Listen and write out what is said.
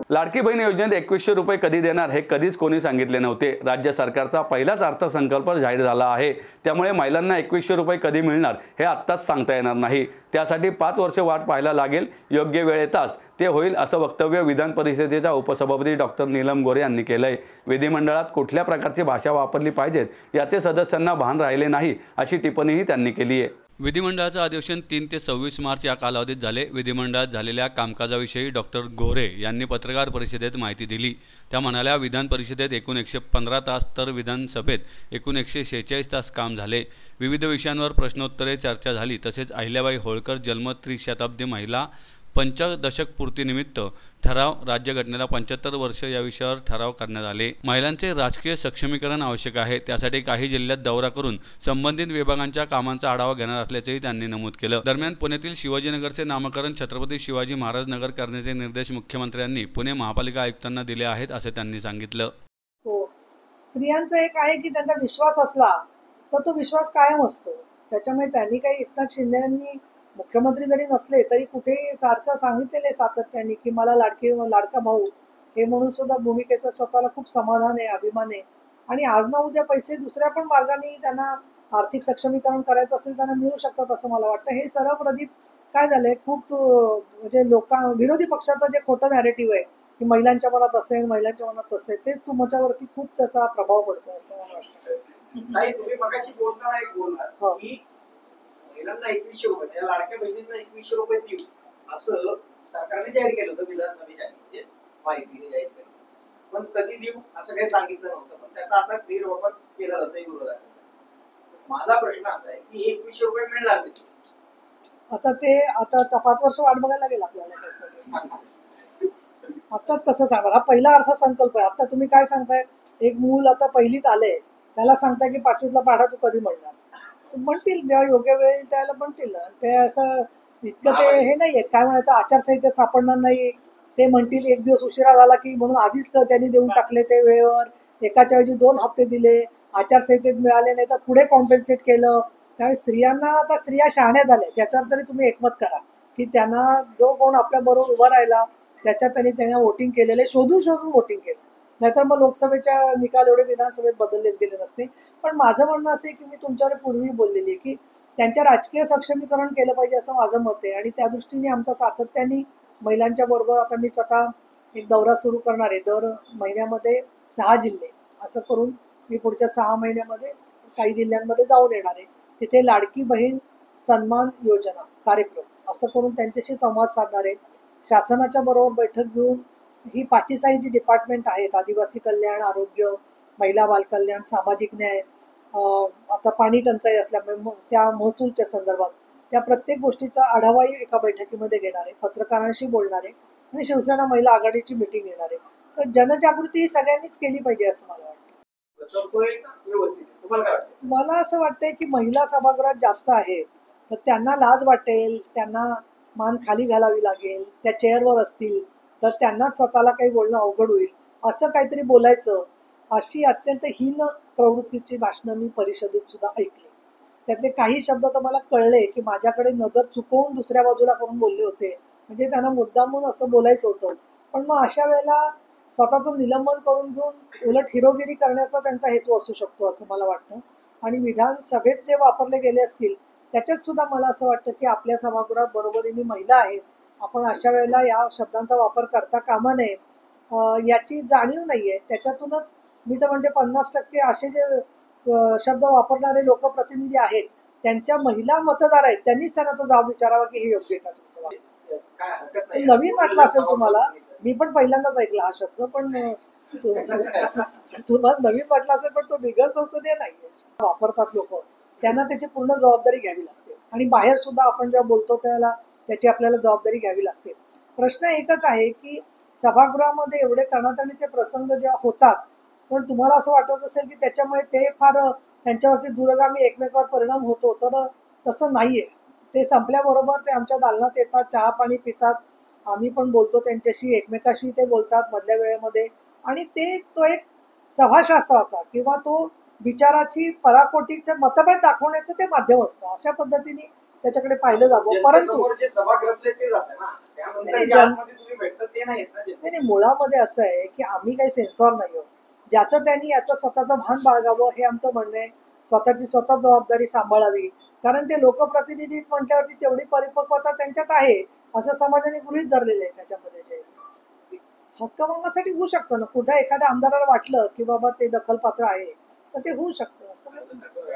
लाडकी बहीण योजनेत 2100 रुपये कधी देणार हे कधीच कोणी सांगितले नव्हते। राज्य सरकारचा पहिलाच अर्थसंकल्प जाहीर झाला आहे, त्यामुळे महिलांना 2100 रुपये कधी मिळणार हे आत्ताच सांगता येणार नाही। त्यासाठी 5 वर्ष वाट पाहायला लागेल। योग्य वेळ येताच ते होईल असं वक्तव्य विधान परिषदेच्या उपसभापती डॉक्टर नीलम गोरे यांनी केलंय। विधिमंडळात कुठल्या प्रकारची भाषा वापरली पाहिजेत याचे सदस्यांना भान राहिले नाही अशी टिप्पणीही त्यांनी केली आहे। विधिमंडळाचं अधिवेशन 3 ते 26 मार्च या कालावधीत झाले। विधिमंडळात झालेल्या कामकाजाविषयी डॉक्टर गोरे यांनी पत्रकार परिषदेत माहिती दिली। त्या म्हणाल्या, विधान परिषदेत एकूण 115 तास तर विधानसभेत एकूण 146 तास काम झाले। विविध विषयांवर प्रश्नोत्तरे चर्चा झाली। तसेच अहिल्याबाई होळकर जन्म त्रिशताब्दी महिला पंचदशक पूर्तीनिमित्त ठराव, राज्यघटनेला 75 वर्ष या विषयावर ठराव करण्यात आले। महिलांचे राजकीय सक्षमीकरण आवश्यक आहे, त्यासाठी काही जिल्ह्यात दौरा करून संबंधित विभागांच्या कामांचा आढावा घेणार असल्याचेही त्यांनी नमूद केलं। दरम्यान पुण्यातील शिवाजीनगरचे नामकरण छत्रपती शिवाजी महाराज नगर करण्याचे निर्देश मुख्यमंत्र्यांनी पुणे महापालिका आयुक्तांना दिले आहेत असे त्यांनी सांगितलं। स्त्रियांचं एक आहे की त्यांचा विश्वास असला तर तो विश्वास कायम असतो। त्याच्यामुळे त्यांनी काही एकनाथ शिंदेंनी मुख्यमंत्री जरी नसले तरी कुठे सारखं सांगितलेले सातत्याने की मला लाडका भाऊ हे म्हणून सुद्धा भूमिकेचं स्वतःला खूप समाधान आहे, अभिमान आहे। आणि आज ना उद्या पैसे दुसऱ्या पण मार्गाने त्यांना आर्थिक सक्षमीकरण करायचं असेल त्यांना मिळू शकतात असं मला वाटतं। हे सर्व प्रदीप काय झालंय, खूप म्हणजे विरोधी पक्षाचं जे खोटं नॅरेटिव्ह आहे की महिलांच्या मनात असेल, महिलांच्या मनात असेल, तेच तुमच्यावरती खूप त्याचा प्रभाव पडतो असं मला वाटतं। तुम्ही मगाशी बोलताना एक बोलला की महिलांना 2100 रुपये, लाडक्या बहिणींना 2100 रुपये देऊ असं सरकारने जाहीर केलं होतं। विधानसभेच्या माहितीने जाहीर केलं, पण कधी देऊ असं काही सांगितलं नव्हतं। पण त्याचा आता गैरवापर केला जातोय विरोधात। माझा प्रश्न असा आहे की 2100 रुपये मिळणार किती? आता 5 वर्ष वाट बघायला लागेल आपल्याला त्यासाठी। आताच कसं सांगणार, हा पहिला अर्थसंकल्प आहे। आता तुम्ही काय सांगताय, एक मूल आता पहिलीत आले त्याला सांगताय की 5वीतला पाढा तू कधी म्हणणार, म्हणतील जेव्हा योग्य वेळ येईल त्याला म्हणतील। ते असं इतकं ते हे नाहीये, काय म्हणायचं, आचारसंहितेत सापडणार नाही। ते म्हणतील एक दिवस उशिरा झाला की म्हणून आधीच त्यांनी देऊन टाकले ते वेळेवर, एकाच्या ऐवजी 2 हप्ते दिले, आचारसंहितेत मिळाले नाही तर पुढे कॉम्पेन्सेट केलं। त्यामुळे स्त्रियांना आता स्त्रिया शहाण्या झाल्या, त्याच्यावर तरी तुम्ही एकमत करा की त्यांना जो कोण आपल्या बरोबर उभा राहिला त्याच्यात त्यांनी वोटिंग केलेले, शोधून वोटिंग केलं, नाहीतर मग लोकसभेच्या निकाल एवढे विधानसभेत बदललेच गेले नसते। पण माझं म्हणणं असं आहे की मी तुमच्यावर पूर्वी बोललेली आहे की त्यांच्या राजकीय सक्षमीकरण केलं पाहिजे असं माझं मत आहे। आणि त्या दृष्टीने आमचा सातत्याने महिलांच्या बरोबर, आता मी स्वतः एक दौरा सुरू करणार आहे दर महिन्यामध्ये 6 जिल्हे असं करून मी पुढच्या 6 महिन्यामध्ये काही जिल्ह्यांमध्ये जाऊन येणार आहे। तिथे लाडकी बहीण सन्मान योजना कार्यक्रम असं करून त्यांच्याशी संवाद साधणार आहे। शासनाच्या बरोबर बैठक घेऊन ही 5ही जी डिपार्टमेंट आहेत, आदिवासी कल्याण, आरोग्य, महिला बाल कल्याण, सामाजिक न्याय, आता पाणी टंचाई असल्यामुळे त्या महसूलच्या संदर्भात त्या प्रत्येक गोष्टीचा आढावाही एका बैठकीमध्ये घेणार आहे, पत्रकारांशी बोलणार आहे आणि शिवसेना महिला आघाडीची मिटिंग घेणार आहे। तर जनजागृती सगळ्यांनीच केली पाहिजे असं मला वाटतं। मला असं वाटतंय की महिला सभागृहात जास्त आहे तर त्यांना लाज वाटेल, त्यांना मान खाली घालावी लागेल, त्या चेअरवर असतील तर त्यांना स्वतःला काही बोलणं अवघड होईल, असं काहीतरी बोलायचं, अशी अत्यंत हीन प्रवृत्तीची भाषणं मी परिषदेत सुद्धा ऐकली। त्यातले काही शब्द तर मला कळले की माझ्याकडे नजर चुकवून दुसऱ्या बाजूला करून बोलले होते, म्हणजे त्यांना मुद्दामून असं बोलायचं होतं। पण मग अशा वेळेला स्वतःचं निलंबन करून घेऊन उलट हिरोगिरी करण्याचा त्यांचा हेतू असू शकतो असं मला वाटतं। आणि विधानसभेत जे वापरले गेले असतील त्याच्यात सुद्धा मला असं वाटतं की आपल्या सभागृहात बरोबरीने महिला आहेत, आपण अशा वेळेला या शब्दांचा वापर करता कामा नये, याची जाणीव नाहीये। त्याच्यातूनच मी तर म्हणते 50% असे जे शब्द वापरणारे लोकप्रतिनिधी आहेत त्यांच्या महिला मतदार आहेत, त्यांनीच त्यांना तो जाब विचारावा की हे योग्य का तुमचं वाक्य। नवीन वाटलं असेल तुम्हाला, मी पण पहिल्यांदाच ऐकला हा शब्द, पण तुम्हाला नवीन वाटला असेल, पण तो बिगर संसदीय नाहीये, वापरतात लोक, त्यांना त्याची पूर्ण जबाबदारी घ्यावी लागते। आणि बाहेर सुद्धा आपण जेव्हा बोलतो त्याला त्याची आपल्याला जबाबदारी घ्यावी लागते। प्रश्न एकच आहे की सभागृहामध्ये एवढे तणातणीचे प्रसंग जेव्हा होतात, पण तुम्हाला असं वाटत असेल की त्याच्यामुळे ते फार त्यांच्यावरती दूरगामी एकमेकावर परिणाम होतो, तर तसं नाहीये। ते संपल्याबरोबर ते आमच्या दालनात येतात, चहा पाणी पितात, आम्ही पण बोलतो त्यांच्याशी, एकमेकाशी ते बोलतात मधल्या वेळेमध्ये, आणि तो एक सभाशास्त्राचा किंवा तो विचाराची पराकोटीचे मतभेद दाखवण्याचं ते माध्यम असतं। अशा पद्धतीने त्याच्याकडे पाहिलं जावं. परंतु जनतेसमोर जे सभागृह आहे ते जातं ना, त्यानंतर नाही, जे आतमध्ये तुम्ही भेटतं ते नाहीत ना जनतेला. नाही, मुळामध्ये असं आहे की आम्ही काही सेन्सॉर नाही आहोत. ज्याचं त्यांनी याचं स्वतःचं भान बाळगावं हे आमचं म्हणणं आहे. स्वतःची स्वतः जबाबदारी सांभाळावी, कारण ते लोकप्रतिनिधी म्हटल्यावरती तेवढी परिपक्वता त्यांच्यात आहे असं समाजाने गृहीत धरलेलं आहे. त्याच्यामध्ये जे हक्कभंगासाठी होऊ शकतं ना, कुठं एखाद्या आमदाराला वाटलं की बाबा ते दखलपात्र आहे तर ते होऊ शकतं असं नाही.